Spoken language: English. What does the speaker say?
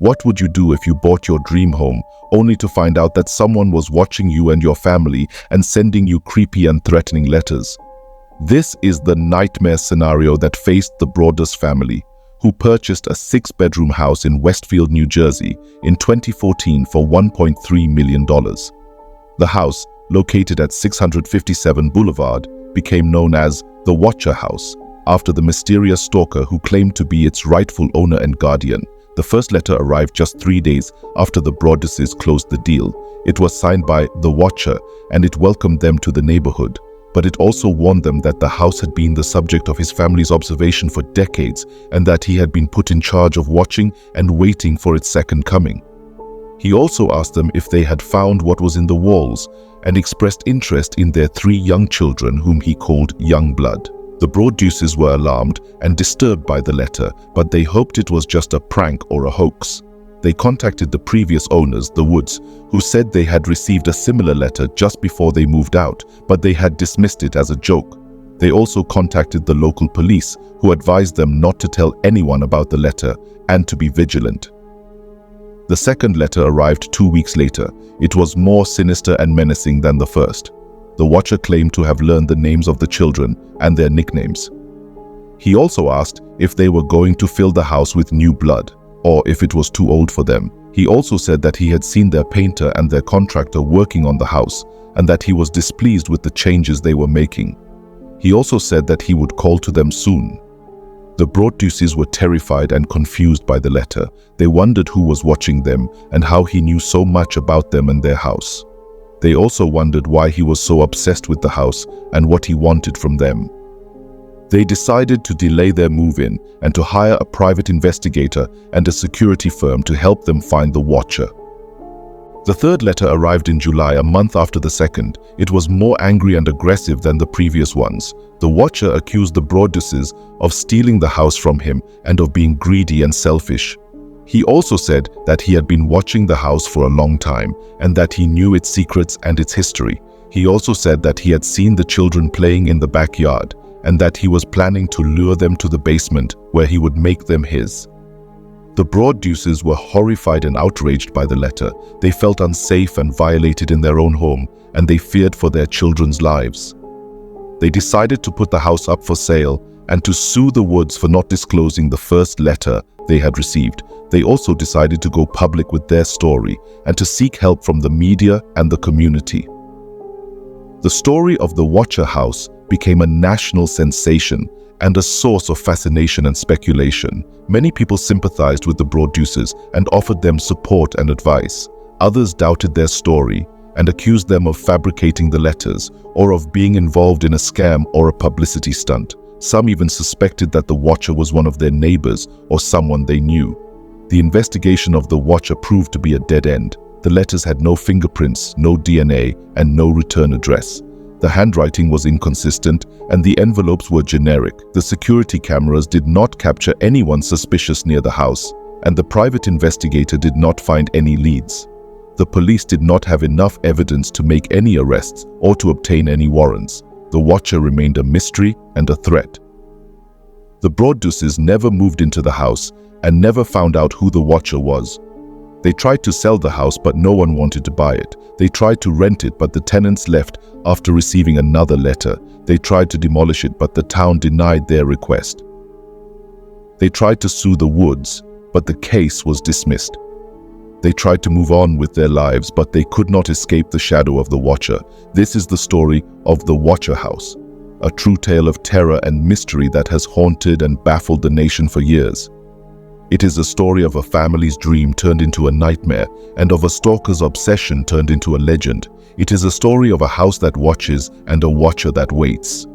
What would you do if you bought your dream home, only to find out that someone was watching you and your family and sending you creepy and threatening letters? This is the nightmare scenario that faced the Broaddus family, who purchased a 6-bedroom house in Westfield, New Jersey in 2014 for $1.3 million. The house, located at 657 Boulevard, became known as the Watcher House, after the mysterious stalker who claimed to be its rightful owner and guardian. The first letter arrived just 3 days after the Broadduses closed the deal. It was signed by the Watcher, and it welcomed them to the neighborhood. But it also warned them that the house had been the subject of his family's observation for decades, and that he had been put in charge of watching and waiting for its second coming. He also asked them if they had found what was in the walls, and expressed interest in their 3 young children, whom he called young blood. The Broadduses were alarmed and disturbed by the letter, but they hoped it was just a prank or a hoax. They contacted the previous owners, the Woods, who said they had received a similar letter just before they moved out, but they had dismissed it as a joke. They also contacted the local police, who advised them not to tell anyone about the letter and to be vigilant. The second letter arrived 2 weeks later. It was more sinister and menacing than the first. The Watcher claimed to have learned the names of the children and their nicknames. He also asked if they were going to fill the house with new blood, or if it was too old for them. He also said that he had seen their painter and their contractor working on the house, and that he was displeased with the changes they were making. He also said that he would call to them soon. The Broadduses were terrified and confused by the letter. They wondered who was watching them and how he knew so much about them and their house. They also wondered why he was so obsessed with the house and what he wanted from them. They decided to delay their move-in and to hire a private investigator and a security firm to help them find the Watcher. The third letter arrived in July, a month after the second. It was more angry and aggressive than the previous ones. The Watcher accused the Broadduses of stealing the house from him and of being greedy and selfish. He also said that he had been watching the house for a long time and that he knew its secrets and its history. He also said that he had seen the children playing in the backyard and that he was planning to lure them to the basement where he would make them his. The Broadduses were horrified and outraged by the letter. They felt unsafe and violated in their own home, and they feared for their children's lives. They decided to put the house up for sale and to sue the Woods for not disclosing the first letter they had received. They also decided to go public with their story and to seek help from the media and the community. The story of the Watcher House became a national sensation and a source of fascination and speculation. Many people sympathized with the Broadduses and offered them support and advice. Others doubted their story and accused them of fabricating the letters or of being involved in a scam or a publicity stunt. Some even suspected that the Watcher was one of their neighbors or someone they knew. The investigation of the Watcher proved to be a dead end. The letters had no fingerprints, no DNA, and no return address. The handwriting was inconsistent and the envelopes were generic. The security cameras did not capture anyone suspicious near the house, and the private investigator did not find any leads. The police did not have enough evidence to make any arrests or to obtain any warrants. The Watcher remained a mystery and a threat. The Broadduses never moved into the house and never found out who the Watcher was. They tried to sell the house, but no one wanted to buy it. They tried to rent it, but the tenants left after receiving another letter. They tried to demolish it, but the town denied their request. They tried to sue the Woods, but the case was dismissed. They tried to move on with their lives, but they could not escape the shadow of the Watcher. This is the story of the Watcher House, a true tale of terror and mystery that has haunted and baffled the nation for years. It is a story of a family's dream turned into a nightmare and of a stalker's obsession turned into a legend. It is a story of a house that watches and a watcher that waits.